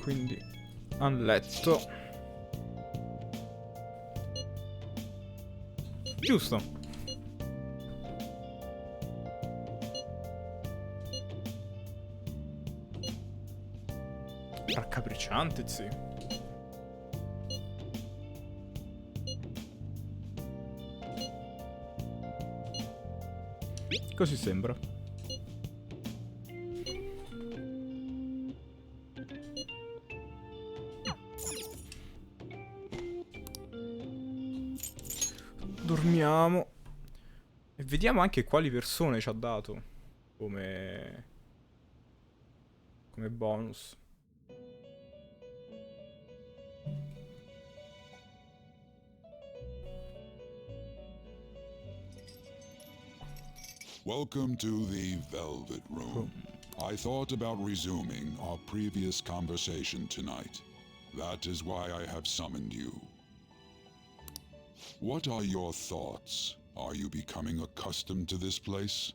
Quindi a letto. Giusto. Raccapricciante, sì. Così sembra. Dormiamo. E vediamo anche quali persone ci ha dato come bonus. Welcome to the Velvet Room. I thought about resuming our previous conversation tonight. That is why I have summoned you. What are your thoughts? Are you becoming accustomed to this place?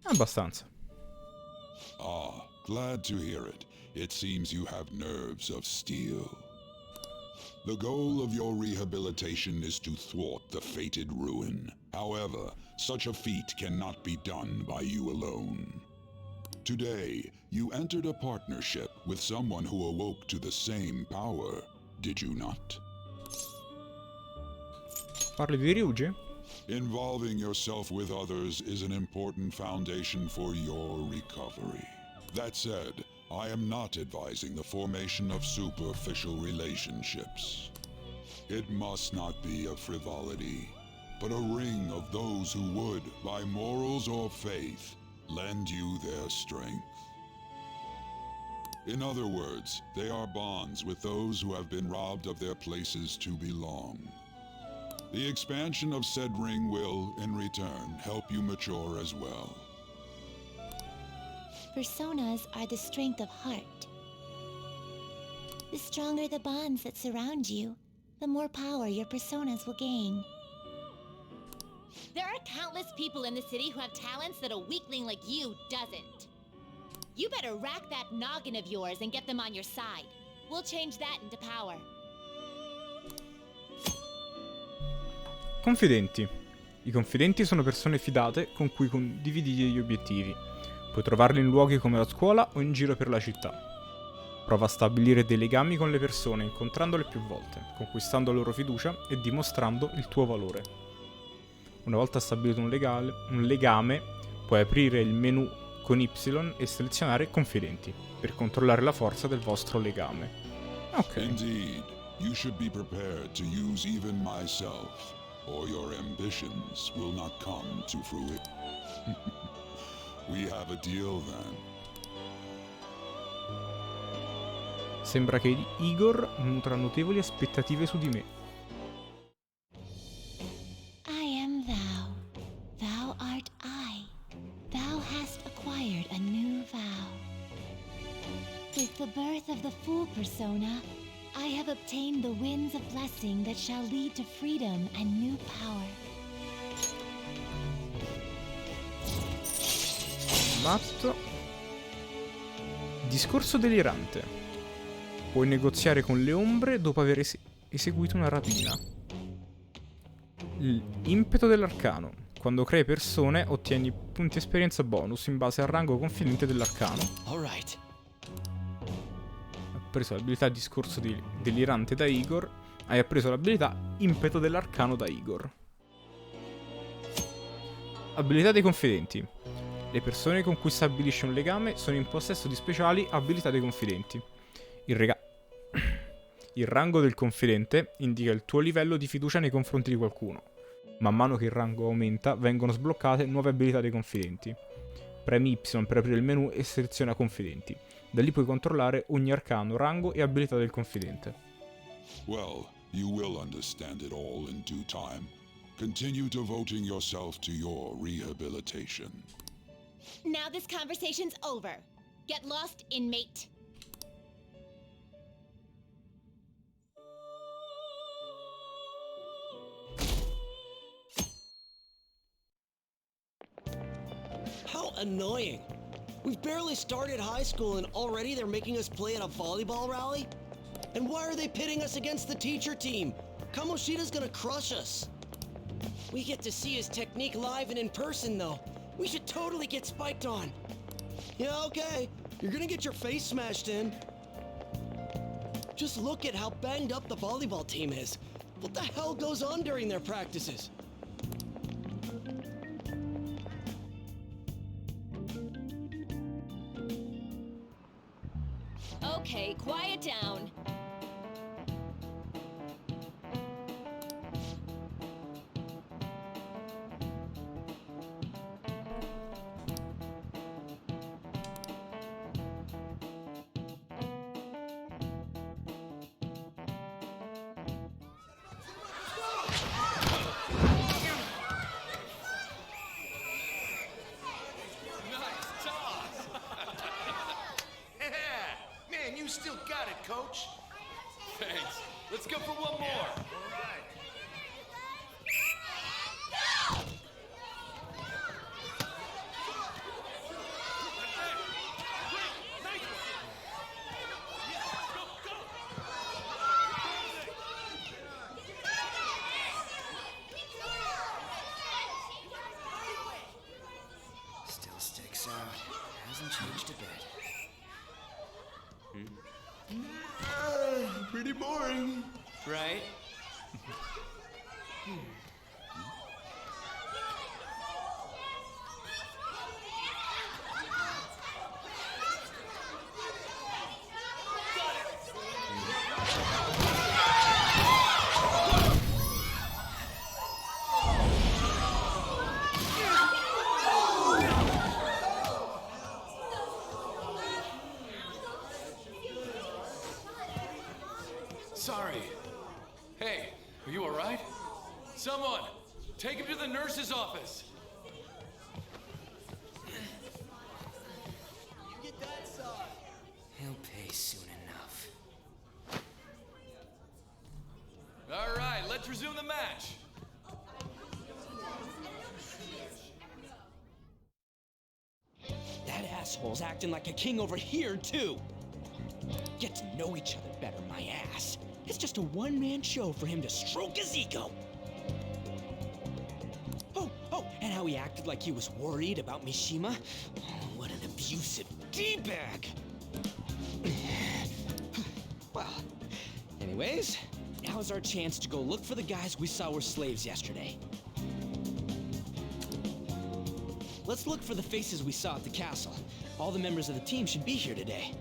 Abbastanza. Ah, glad to hear it. It seems you have nerves of steel. The goal of your rehabilitation is to thwart the fated ruin. However, such a feat cannot be done by you alone. Today, you entered a partnership with someone who awoke to the same power, did you not? Parli di Ryuji? Involving yourself with others is an important foundation for your recovery. That said, I am not advising the formation of superficial relationships. It must not be a frivolity, but a ring of those who would, by morals or faith, lend you their strength. In other words, they are bonds with those who have been robbed of their places to belong. The expansion of said ring will, in return, help you mature as well. Personas are the strength of heart. The stronger the bonds that surround you, the more power your personas will gain. There are countless people in the city who have talents that a weakling like you doesn't. You better rack that noggin of yours and get them on your side. We'll change that into power. Confidenti. I confidenti sono persone fidate con cui condividi gli obiettivi. Puoi trovarli in luoghi come la scuola o in giro per la città. Prova a stabilire dei legami con le persone, incontrandole più volte, conquistando la loro fiducia e dimostrando il tuo valore. Una volta stabilito un legame, puoi aprire il menu con Y e selezionare confidenti per controllare la forza del vostro legame. Ok. Indeed, you should be prepared to use even myself, or your ambitions will not come to fruition. We have a deal then. Sembra che Igor nutra notevoli aspettative su di me. I am thou. Thou art I. Thou hast acquired a new vow. With the birth of the Fool persona, I have obtained the winds of blessing that shall lead to freedom and new power. Matto. Discorso delirante. Puoi negoziare con le ombre dopo aver eseguito una rapina. L'impeto dell'arcano. Quando crei persone ottieni punti esperienza bonus in base al rango confidente dell'arcano. Alright. Ha preso l'abilità discorso delirante da Igor. Hai appreso l'abilità impeto dell'arcano da Igor. Abilità dei confidenti. Le persone con cui stabilisci un legame sono in possesso di speciali abilità dei confidenti. Il rango del confidente indica il tuo livello di fiducia nei confronti di qualcuno. Man mano che il rango aumenta, vengono sbloccate nuove abilità dei confidenti. Premi Y per aprire il menu e seleziona confidenti. Da lì puoi controllare ogni arcano, rango e abilità del confidente. Well, you will understand it all in due time. Continue devoting yourself to your rehabilitation. Now this conversation's over. Get lost, inmate. How annoying. We've barely started high school and already they're making us play at a volleyball rally? And why are they pitting us against the teacher team? Kamoshida's gonna crush us. We get to see his technique live and in person, though. We should totally get spiked on. Yeah, okay. You're gonna get your face smashed in. Just look at how banged up the volleyball team is. What the hell goes on during their practices? Okay, quiet down. Man, you still got it, coach. Thanks. Let's go for one more. Still sticks out. Hasn't changed a bit. Pretty boring. Right? Sorry. Hey, are you all right? Someone, take him to the nurse's office. Get that side. He'll pay soon enough. All right, let's resume the match. That asshole's acting like a king over here, too. Get to know each other better, my ass. It's just a one-man show for him to stroke his ego. Oh, and how he acted like he was worried about Mishima. Oh, what an abusive D-bag. Well, anyways, now's our chance to go look for the guys we saw were slaves yesterday. Let's look for the faces we saw at the castle. All the members of the team should be here today.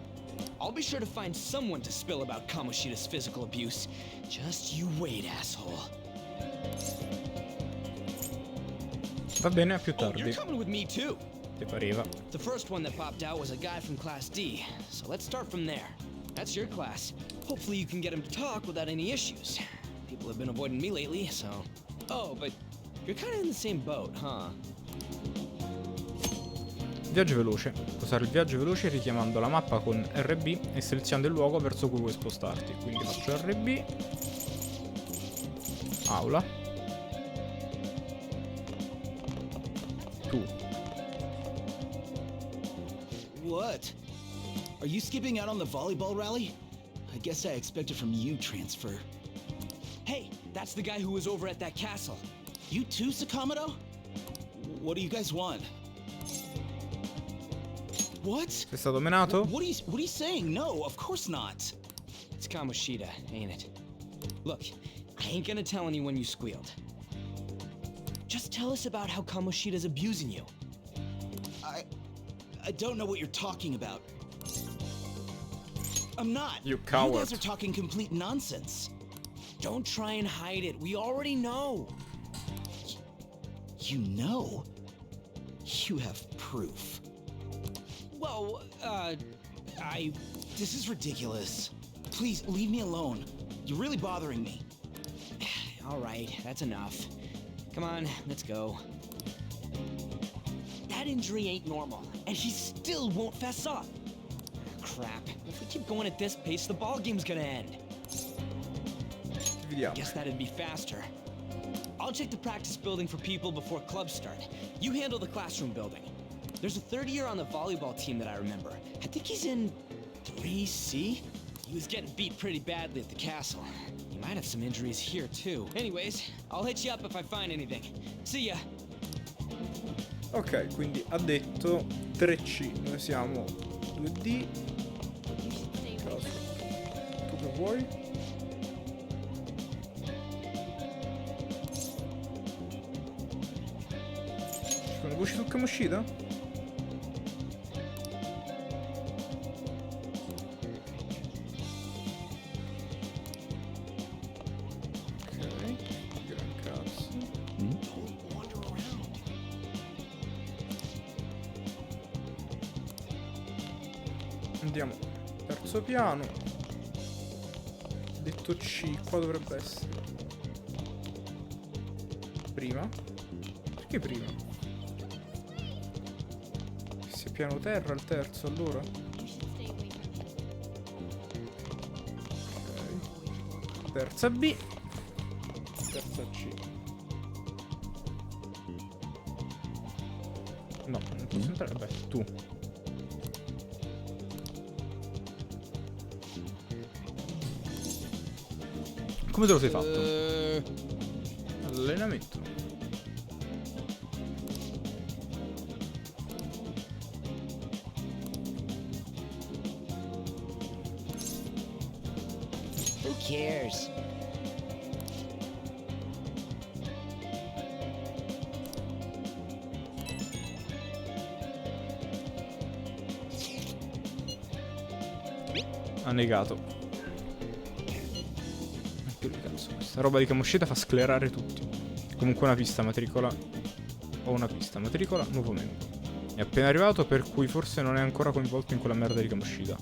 I'll be sure to find someone to spill about Kamoshida's physical abuse. Just you wait, asshole. Va bene, a più Oh, you're tardi. coming with me too. Ti pareva? The first one that popped out was a guy from Class D, so let's start from there. That's your class. Hopefully you can get him to talk without any issues. People have been avoiding me lately, so... Oh, but you're kind of in the same boat, huh? Viaggio veloce. Usare il viaggio veloce richiamando la mappa con RB e selezionando il luogo verso cui vuoi spostarti. Quindi faccio RB. Aula. Tu. What? Are you skipping out on the volleyball rally? I guess I expected from you, Transfer. Hey, that's the guy who was over at that castle. You too, Sakamoto? What do you guys want? What? Sei stato menato? What are you saying? No, of course not. It's Kamoshida, ain't it? Look, I ain't gonna tell anyone you squealed. Just tell us about how Kamoshida's abusing you. I don't know what you're talking about. I'm not. You You coward. guys are talking complete nonsense. Don't try and hide it. We already know. You know? You have proof. Well, This is ridiculous. Please, leave me alone. You're really bothering me. all right, that's enough. Come on, let's go. That injury ain't normal, and he still won't fess up. Crap. If we keep going at this pace, the ball game's gonna end. Vediamo. Guess that'd be faster. I'll check the practice building for people before clubs start. You handle the classroom building. There's a third year on the volleyball team that I remember. I think he's in 3C? He was getting beat pretty badly at the castle. He might have some injuries here too. Anyways, I'll hit you up if I find anything. See ya! Ok, quindi ha detto 3C, noi siamo 2D. Caso. Tu che vuoi? Ci sono voci su Kamoshida? Andiamo terzo piano. Detto C, qua dovrebbe essere prima. Perché prima? Se è piano terra il terzo allora? Ok. Terza B. Terza C. No, non posso entrare. Beh, tu. Come te lo sei fatto? Allenamento. Who cares? Ha negato. Questa roba di Kamoshida fa sclerare tutti. Comunque una pista matricola. Ho una pista matricola, nuovo membro. È appena arrivato, per cui forse non è ancora coinvolto in quella merda di Kamoshida.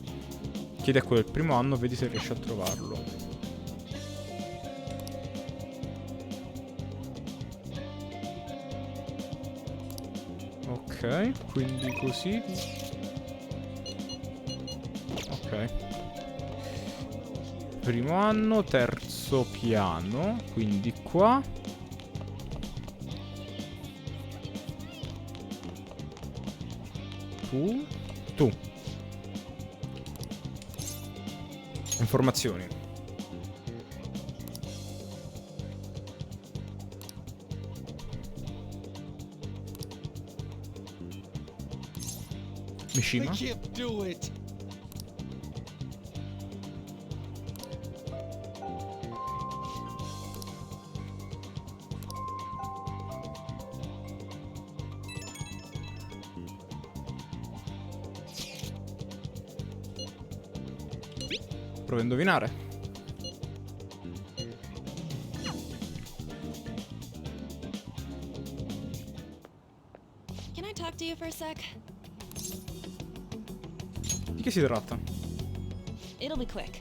Chiedi a quello del primo anno, vedi se riesci a trovarlo. Ok, quindi così. Ok. Primo anno, terzo piano, quindi qua. Tu. Informazioni. Mishima. I can't do it! Prova a indovinare. Can I talk to you for a sec? Di che si tratta? It'll be quick.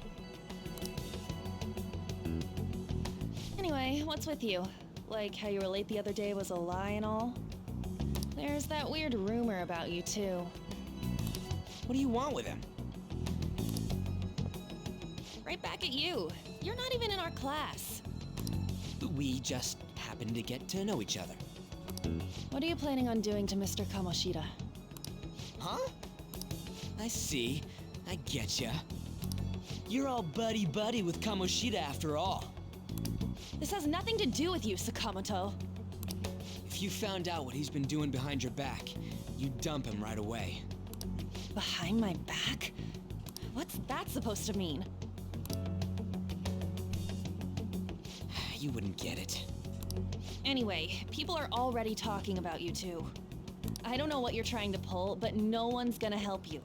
Anyway, what's with you? Like how you were late the other day was a lie and all? There's that weird rumor about you too. What do you want with him? Right back at you. You're not even in our class. We just happened to get to know each other. What are you planning on doing to Mr. Kamoshida? Huh? I see. I getcha. You're all buddy-buddy with Kamoshida after all. This has nothing to do with you, Sakamoto. If you found out what he's been doing behind your back, you'd dump him right away. Behind my back? What's that supposed to mean? You wouldn't get it. Anyway, people are already talking about you two. I don't know what you're trying to pull, but no one's gonna help you.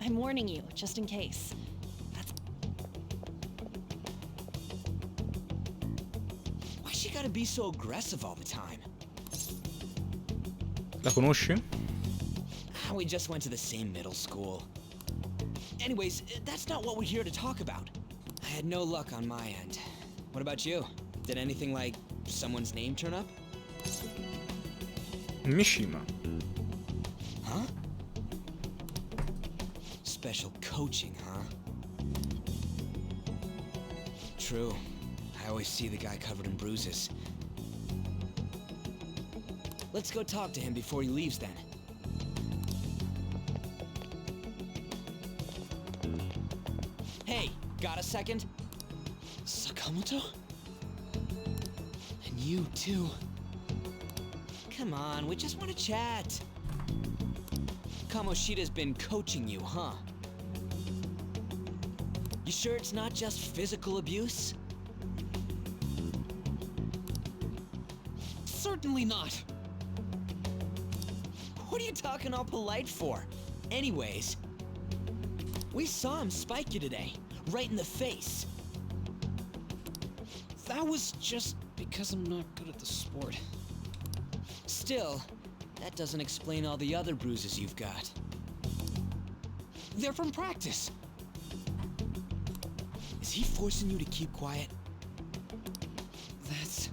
I'm warning you, just in case. Why's she gotta be so aggressive all the time? La conosci? We just went to the same middle school. Anyways, that's not what we're here to talk about. I had no luck on my end. What about you? Did anything like someone's name turn up? Mishima. Huh? Special coaching, huh? True. I always see the guy covered in bruises. Let's go talk to him before he leaves then. Hey, got a second? Sakamoto? And you too. Come on, we just want to chat. Kamoshida's been coaching you, huh? You sure it's not just physical abuse? Certainly not. What are you talking all polite for? Anyways, we saw him spike you today, right in the face. That was just because I'm not good at the sport. Still, that doesn't explain all the other bruises you've got. They're from practice. Is he forcing you to keep quiet? That's...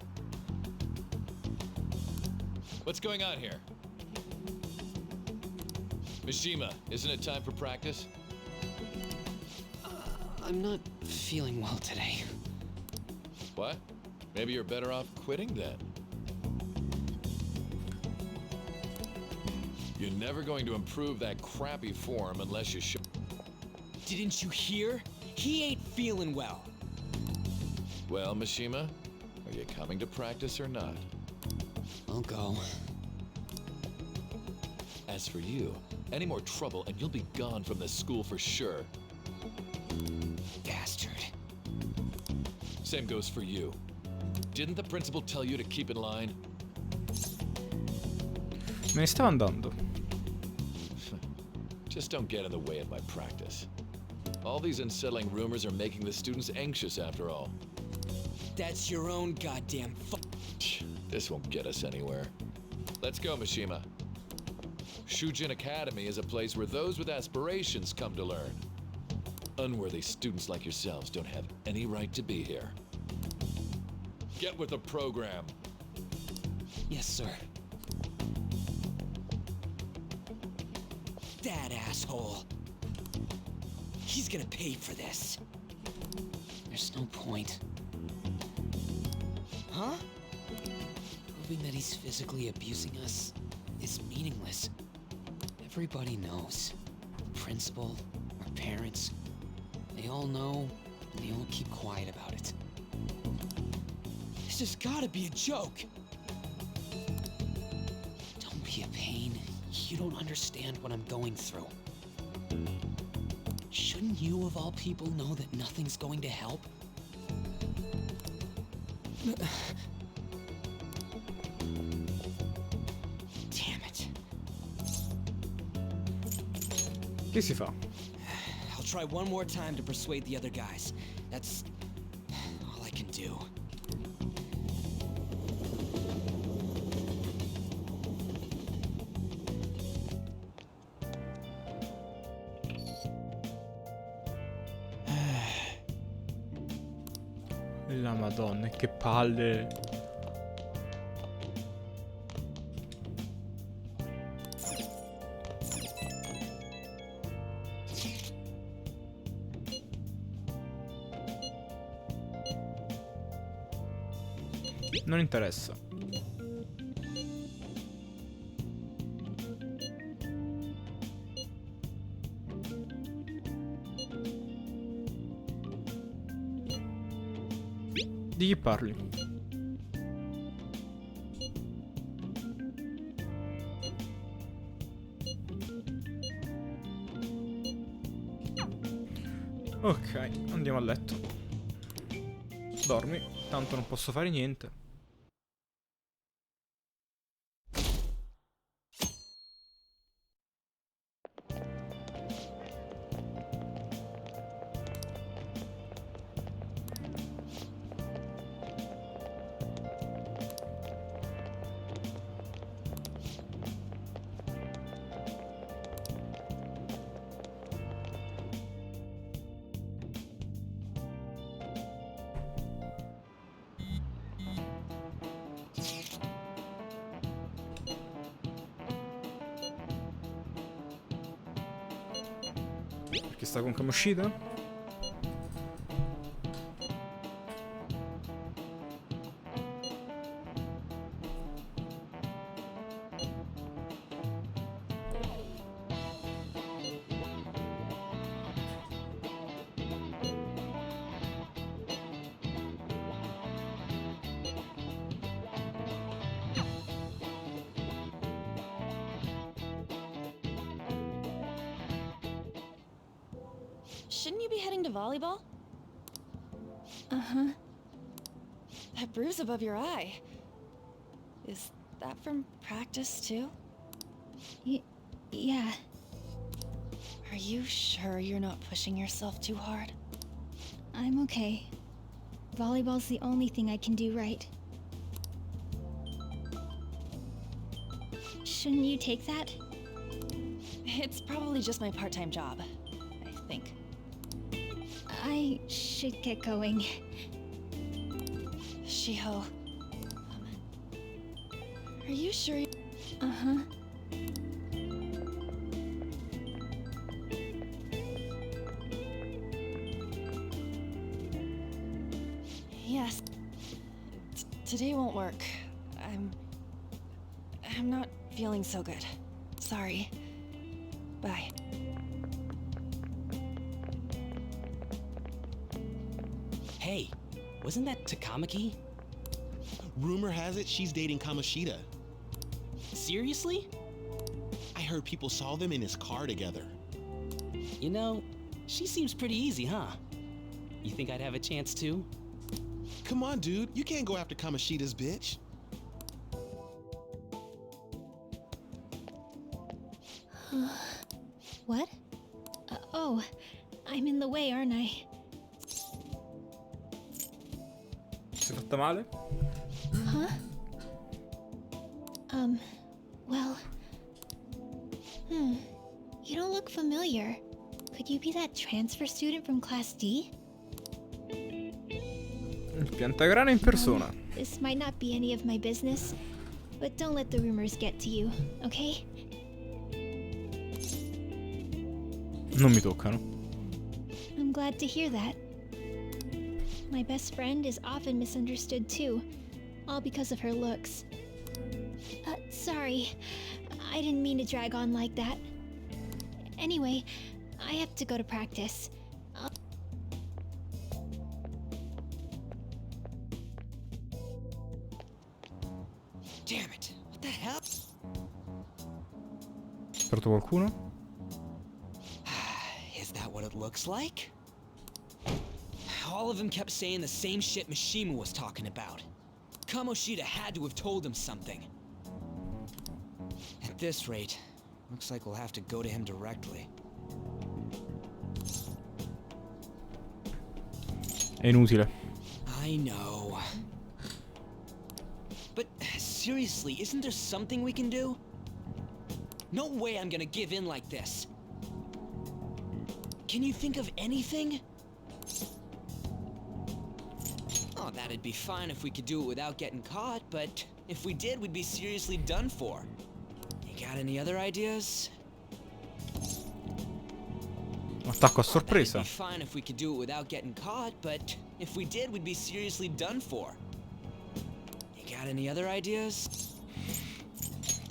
What's going on here? Mishima, isn't it time for practice? I'm not feeling well today. What? Maybe you're better off quitting then. You're never going to improve that crappy form unless you show... Didn't you hear? He ain't feeling well. Well, Mishima, are you coming to practice or not? I'll go. As for you, any more trouble and you'll be gone from this school for sure. Bastard. Same goes for you. Didn't the principal tell you to keep in line? Me ne stava andando. Just don't get in the way of my practice. All these unsettling rumors are making the students anxious after all. That's your own goddamn This won't get us anywhere. Let's go, Mishima. Shujin Academy is a place where those with aspirations come to learn. Unworthy students like yourselves don't have any right to be here. Get with the program. Yes, sir. That asshole. He's gonna pay for this. There's no point. Huh? Proving that he's physically abusing us is meaningless. Everybody knows. The principal, our parents, they all know, and they all keep quiet about it. This has gotta be a joke. Don't be a pain. You don't understand what I'm going through. Shouldn't you, of all people, know that nothing's going to help? Damn it. Che si fa? I'll try one more time to persuade the other guys. That's all I can do. La Madonna, che palle. Non interessa. Di chi parli? Ok, andiamo a letto. Dormi, tanto non posso fare niente. Perché sta con Kamoshida? Shouldn't you be heading to volleyball? Uh-huh. That bruise above your eye. Is that from practice too? Yeah. Are you sure you're not pushing yourself too hard? I'm okay. Volleyball's the only thing I can do right. Shouldn't you take that? It's probably just my part-time job, I think. I should get going. Shiho. Are you sure you... Uh-huh. Yes. Today won't work. I'm not feeling so good. Sorry. Bye. Hey, wasn't that Takamaki? Rumor has it she's dating Kamoshida. Seriously? I heard people saw them in his car together. You know, she seems pretty easy, huh? You think I'd have a chance too? Come on, dude. You can't go after Kamoshida's bitch. What? Oh, I'm in the way, aren't I? Si è fatta male? Huh? Well... You don't look familiar. Could you be that transfer student from Class D? Il piantagrana in persona. This might not be any of my business, but don't let the rumors get to you, okay? Non mi toccano. I'm glad to hear that. My best friend is often misunderstood too, all because of her looks. Sorry, I didn't mean to drag on like that. Anyway, I have to go to practice. Damn it! What the hell? Aperto qualcuno? Is that what it looks like? All of them kept saying the same shit Mishima was talking about. Kamoshida had to have told him something. At this rate, looks like we'll have to go to him directly. È inutile. I know. But seriously, isn't there something we can do? No way I'm gonna give in like this. Can you think of anything? Oh, that'd be fine if we could do it without getting caught, but if we did, we'd be seriously done for. You got any other ideas? Attacco a That'd sorpresa. be fine if we could do it without getting caught, but if we did, we'd be seriously done for. You got any other ideas?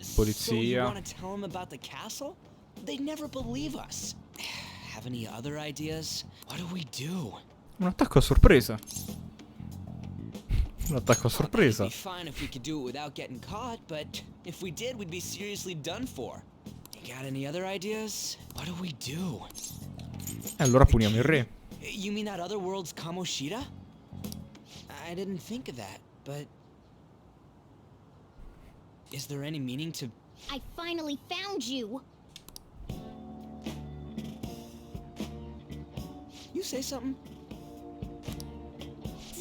So you Polizia. want to tell them about the castle? They'd never believe us. Have any other ideas? What do we do? Un attacco a sorpresa. Un attacco a It'd sorpresa. be fine if we could do it without getting caught, but if we did, we'd be seriously done for. You got any other ideas? What do we do? E allora puniamo il re. You mean that other world's Kamoshida? I didn't think of that, but... Is there any meaning to... I finally found you! You say something?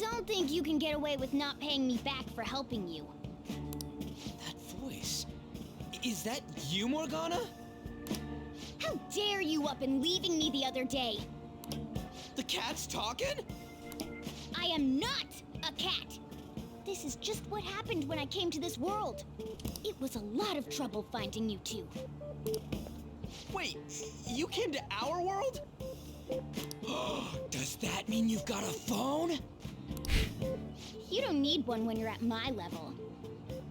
Don't think you can get away with not paying me back for helping you. That voice... Is that you, Morgana? How dare you up and leaving me the other day? The cat's talking? I am not a cat! This is just what happened when I came to this world. It was a lot of trouble finding you two. Wait, you came to our world? Does that mean you've got a phone? You don't need one when you're at my level.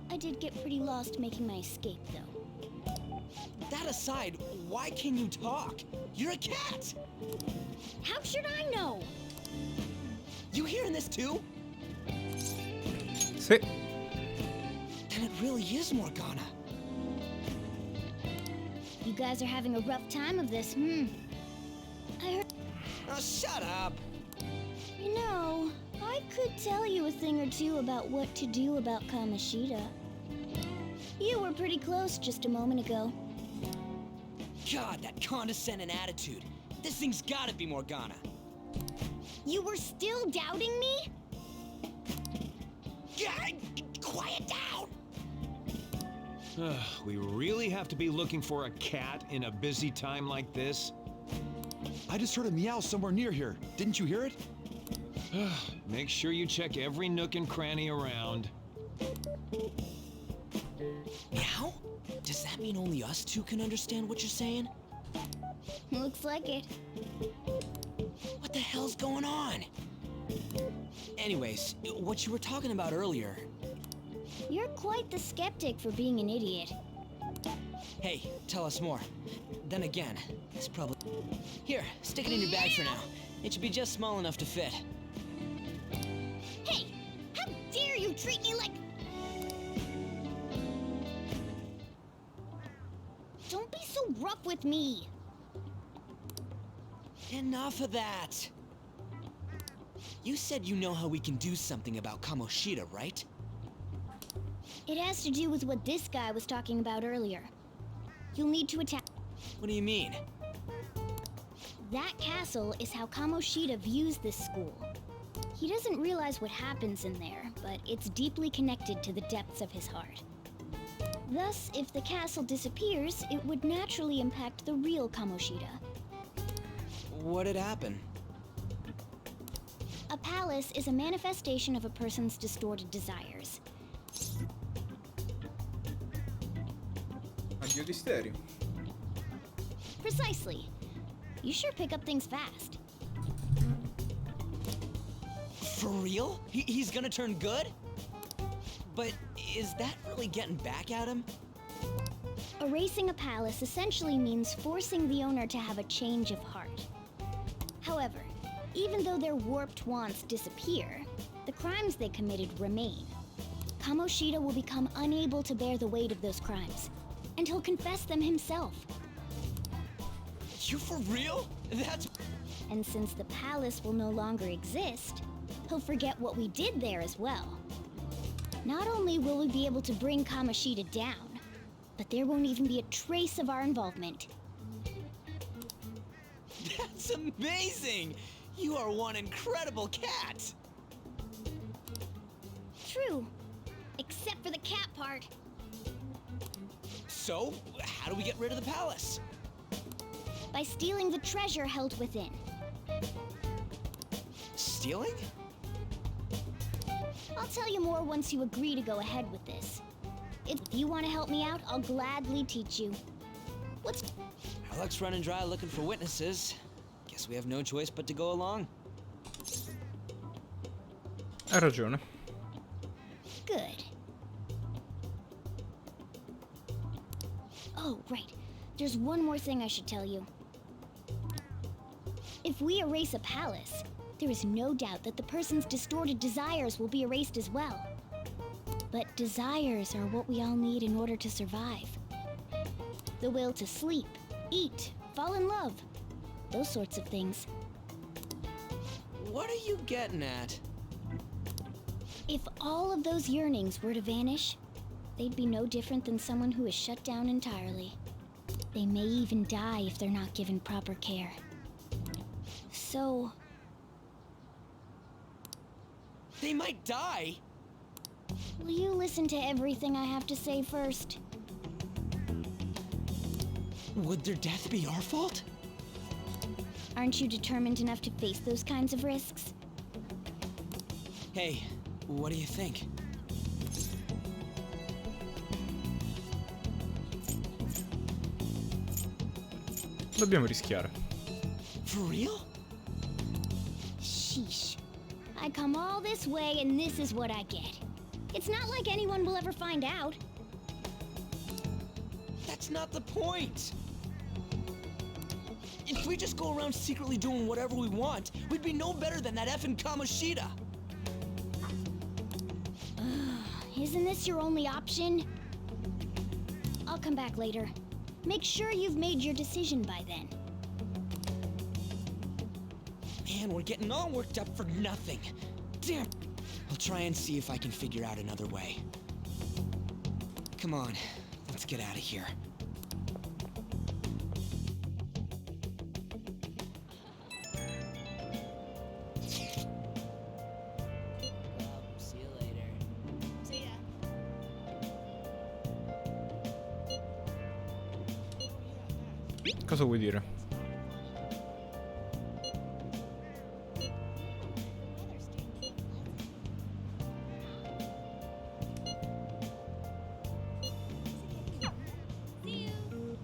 I did get pretty lost making my escape, though. That aside, why can you talk? You're a cat! How should I know? You hearing this too? Sì. Then it really is Morgana. You guys are having a rough time of this, I heard... Oh, shut up! You know, I could tell you a thing or two about what to do about Kamoshida. You were pretty close just a moment ago. God, that condescending attitude. This thing's gotta be Morgana. You were still doubting me? God, quiet down! We really have to be looking for a cat in a busy time like this? I just heard a meow somewhere near here. Didn't you hear it? Make sure you check every nook and cranny around. Meow? Does that mean only us two can understand what you're saying? Looks like it. What the hell's going on? Anyways, what you were talking about earlier. You're quite the skeptic for being an idiot. Hey, tell us more. Then again, it's probably... Here, stick it in your bag for now. It should be just small enough to fit. Hey! How dare you treat me like... Don't be so rough with me! Enough of that! You said you know how we can do something about Kamoshida, right? It has to do with what this guy was talking about earlier. You'll need to attack... What do you mean? That castle is how Kamoshida views this school. He doesn't realize what happens in there, but it's deeply connected to the depths of his heart. Thus, if the castle disappears, it would naturally impact the real Kamoshida. What'd happen? A palace is a manifestation of a person's distorted desires. Addio Listerio. Precisely. You sure pick up things fast. For real? He's gonna turn good? But is that really getting back at him? Erasing a palace essentially means forcing the owner to have a change of heart. However, even though their warped wants disappear, the crimes they committed remain. Kamoshida will become unable to bear the weight of those crimes, and he'll confess them himself. You for real? That's... And since the palace will no longer exist, he'll forget what we did there as well. Not only will we be able to bring Kamoshida down, but there won't even be a trace of our involvement. That's amazing! You are one incredible cat! True. Except for the cat part. So, how do we get rid of the palace? By stealing the treasure held within. Stealing? I'll tell you more once you agree to go ahead with this. If you want to help me out, I'll gladly teach you. What's... Our luck's running dry looking for witnesses. Guess we have no choice but to go along. Hai ragione. Good. Oh, right. There's one more thing I should tell you. If we erase a palace, there is no doubt that the person's distorted desires will be erased as well. But desires are what we all need in order to survive. The will to sleep, eat, fall in love. Those sorts of things. What are you getting at? If all of those yearnings were to vanish, they'd be no different than someone who is shut down entirely. They may even die if they're not given proper care. So... They might die? will you listen to everything I have to say first? Would their death be our fault? Aren't you determined enough to face those kinds of risks? Hey, what do you think? Dobbiamo rischiare. For real? Sheesh. I come all this way and this is what I get. It's not like anyone will ever find out. That's not the point! If we just go around secretly doing whatever we want, we'd be no better than that effing Kamoshida! Isn't this your only option? I'll come back later. Make sure you've made your decision by then. Man, we're getting all worked up for nothing. Damn. I'll try and see if I can figure out another way. Come on, let's get out of here. See you later. See ya. Cosa vuoi dire?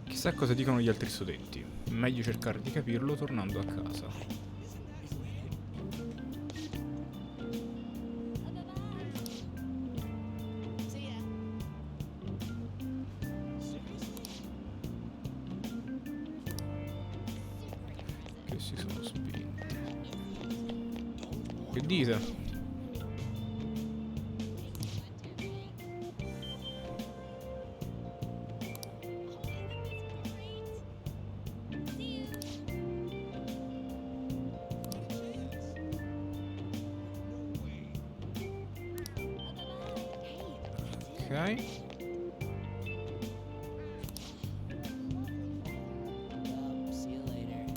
Chissà cosa dicono gli altri studenti. Meglio cercare di capirlo tornando a casa. See ya. Che si sono spinti. Che dite? Ok. See you later.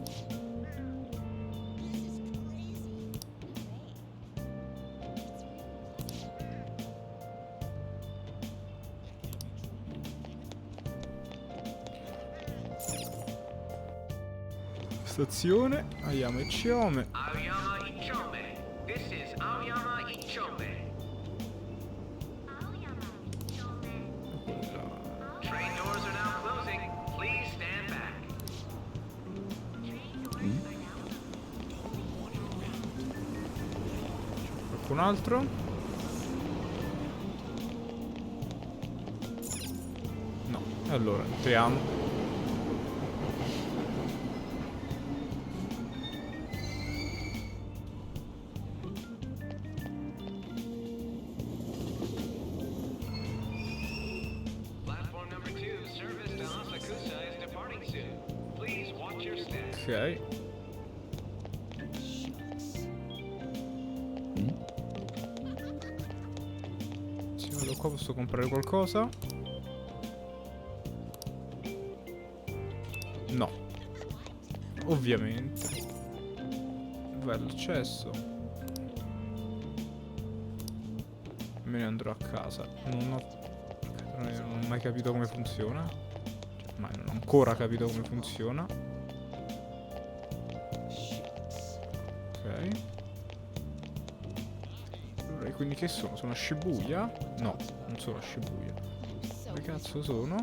Stazione Ayama e Chiome. Aoyama Ichome. This is Aoyama Ichome. Train doors are now closing. Please stand back. Qualcun altro? No. Allora, entriamo. Platform number 2, service to Asakusa is departing soon. Please watch your step. Ok. Se vado qua posso comprare qualcosa? No. Ovviamente. Dov'è l'accesso? Me ne andrò a casa. Non ho mai capito come funziona. Cioè, mai non ho ancora capito come funziona. Ok. Allora, quindi che sono? Sono a Shibuya? No, non sono a Shibuya. Dove cazzo sono?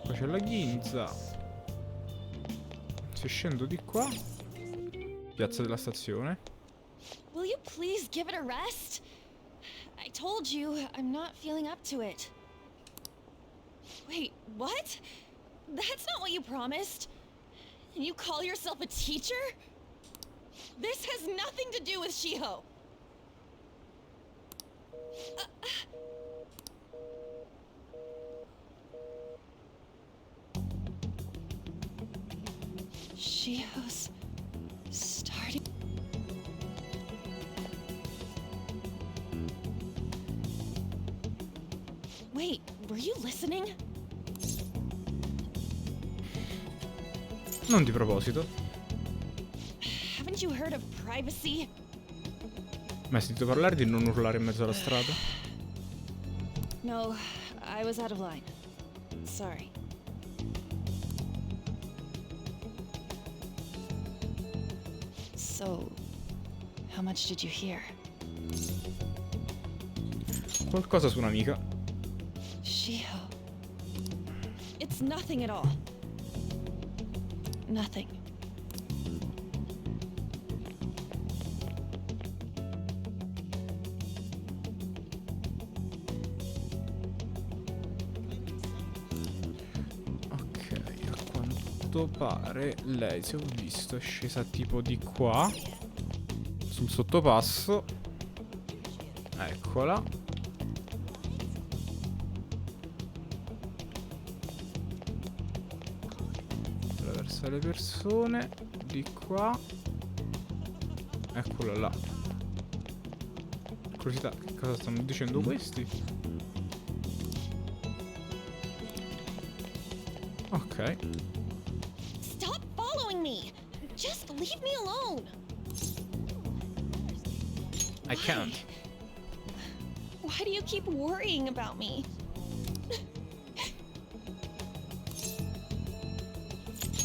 Qua c'è la Ginza. Se scendo di qua, piazza della stazione. Will you please give it a rest? I told you, I'm not feeling up to it. Wait, what? That's not what you promised. And you call yourself a teacher? This has nothing to do with Shiho. Shiho's starting. Wait, were you listening? Non di proposito. Haven't you heard of privacy? Ma hai sentito parlare di non urlare in mezzo alla strada? No, I was out of line. Sorry. So, how much did you hear? Qualcosa su un'amica. Shiho. It's nothing at all. Nothing. Ok, a quanto pare lei, se ho visto, è scesa tipo di qua. Sul sottopasso. Eccola. Queste le persone. Di qua. Eccola là. Curiosità, che cosa stanno dicendo questi? Ok. Stop following me! Just leave me alone! I can't. Why do you keep worrying about me?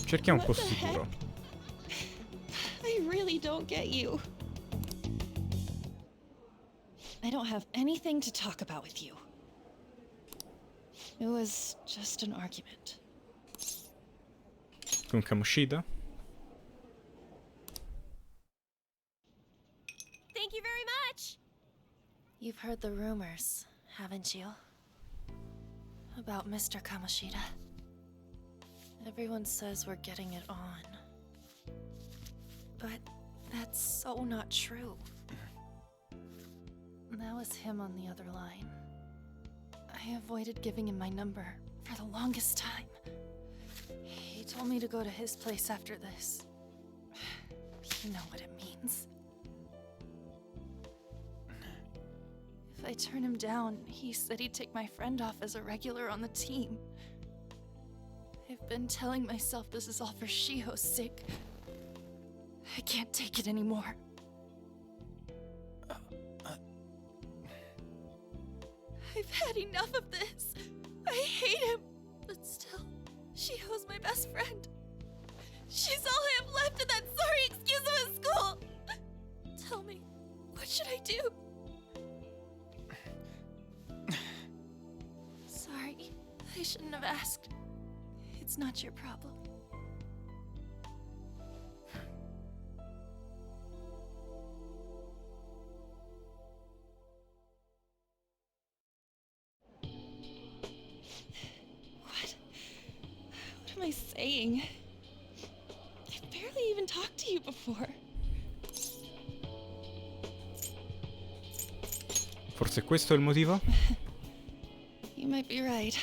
Cerchiamo un What posto the heck? sicuro. I really don't get you. I don't have anything to talk about with you. It was just an argument. Con Kamoshida? Thank you very much! You've heard the rumors, haven't you? About Mr. Kamoshida. Everyone says we're getting it on. But that's so not true. That was him on the other line. I avoided giving him my number for the longest time. He told me to go to his place after this. You know what it means. If I turn him down, he said he'd take my friend off as a regular on the team. I've been telling myself this is all for Shiho's sake. I can't take it anymore. I've had enough of this. I hate him. But still, Shiho's my best friend. She's all I have left in that sorry excuse of a school. Tell me, what should I do? Sorry, I shouldn't have asked. It's not your problem. What am I saying? I've barely even talked to you before. Forse questo è il motivo? You might be right.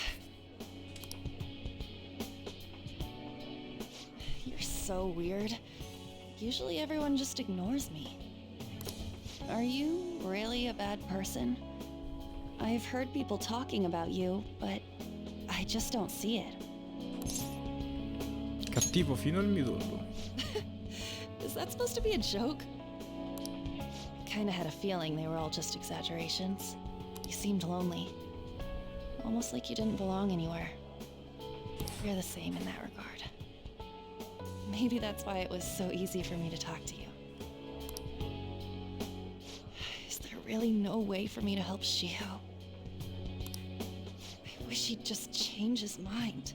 You're so weird. Usually everyone just ignores me. Are you really a bad person? I've heard people talking about you, but I just don't see it. Cattivo fino al midollo. Is that supposed to be a joke? Kinda had a feeling they were all just exaggerations. You seemed lonely. Almost like you didn't belong anywhere. You're the same in that regard. Maybe that's why it was so easy for me to talk to you. Is there really no way for me to help Shiho? I wish he'd just change his mind.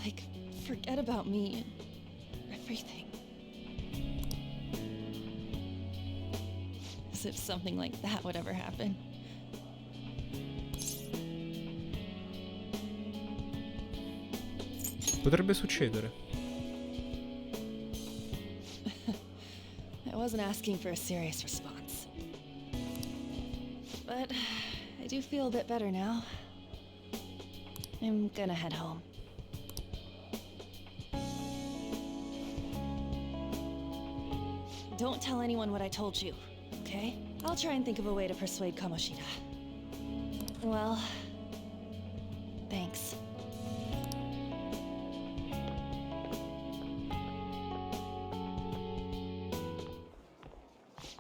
Like, forget about me and everything. As if something like that would ever happen. Potrebbe succedere. I wasn't asking for a serious response. But I do feel a bit better now. I'm gonna head home. Don't tell anyone what I told you, okay? I'll try and think of a way to persuade Kamoshida. Well, thanks.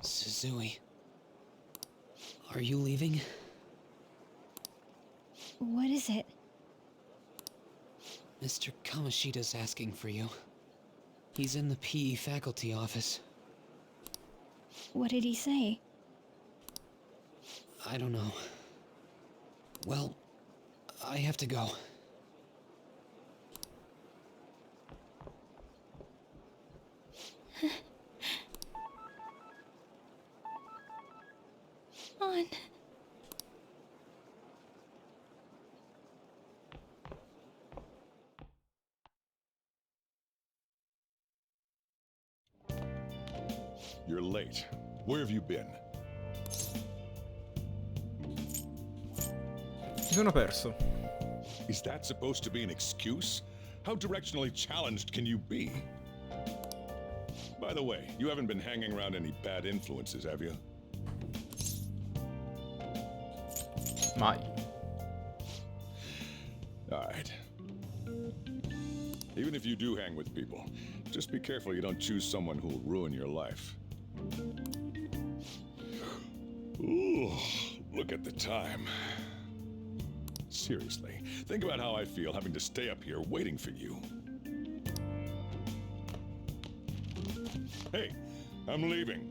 Suzui, are you leaving? What is it? Mr. Kamoshida's asking for you. He's in the PE faculty office. What did he say? I don't know. Well, I have to go. On. You're late. Where have you been? Mi sono perso. Is that supposed to be an excuse? How directionally challenged can you be? By the way, you haven't been hanging around any bad influences, have you? Mai. Alright. Even if you do hang with people, just be careful you don't choose someone who'll ruin your life. Ooh, look at the time. Seriously, think about how I feel having to stay up here waiting for you. Hey, I'm leaving.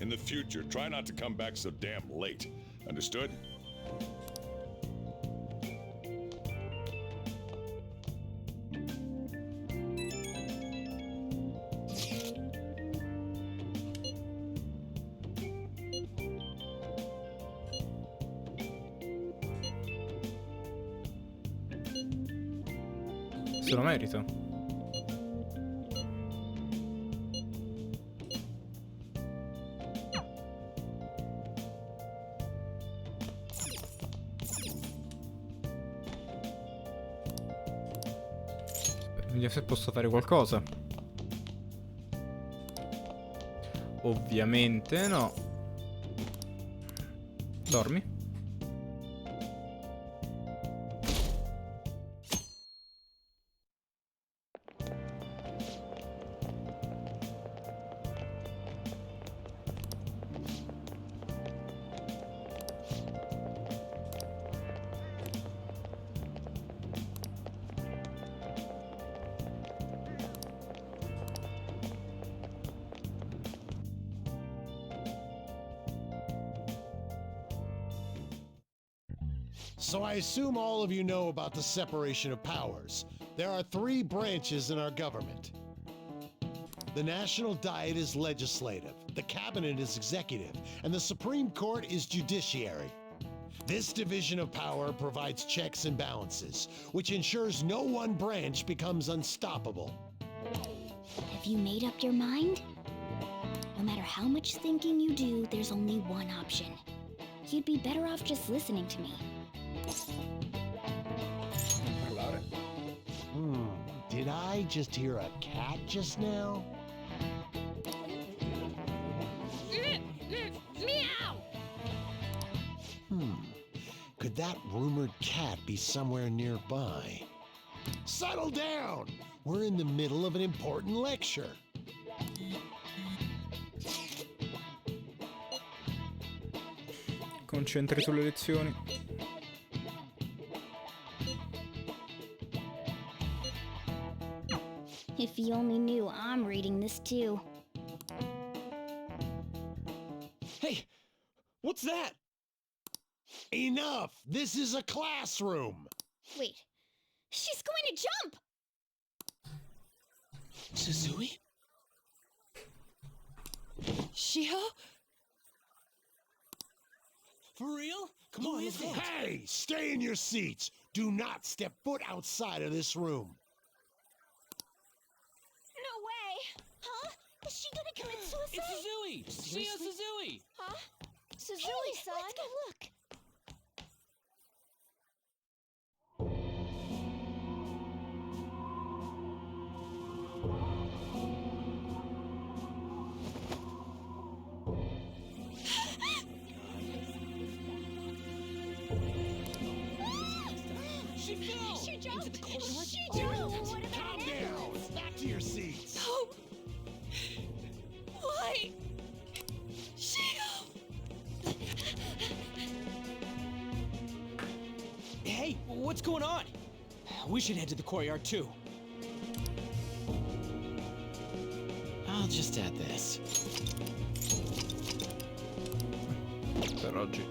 In the future, try not to come back so damn late. Understood? Se lo merito. Vediamo se posso fare qualcosa. Ovviamente no. Dormi. So I assume all of you know about the separation of powers. There are 3 branches in our government. The National Diet is legislative, the Cabinet is executive, and the Supreme Court is judiciary. This division of power provides checks and balances, which ensures no one branch becomes unstoppable. Have you made up your mind? No matter how much thinking you do, there's only one option. You'd be better off just listening to me. Did I just hear a cat just now? Meow! Could that rumored cat be somewhere nearby? Settle down! We're in the middle of an important lecture. Concentri sulle lezioni. If you only knew I'm reading this too. Hey, what's that? Enough! This is a classroom! Wait, she's going to jump! Suzui? Shio? For real? Come on, let's go. Hey! Stay in your seats! Do not step foot outside of this room. No way! Huh? Is she gonna commit suicide? It's Suzui! Shio Suzui! Huh? Suzui-san? Let's go look. She fell! She jumped! Into the corner. She jumped! Calm down! Back to your seats! No! Why? Shio! Hey, what's going on? We should head to the courtyard too. I'll just add this. Per oggi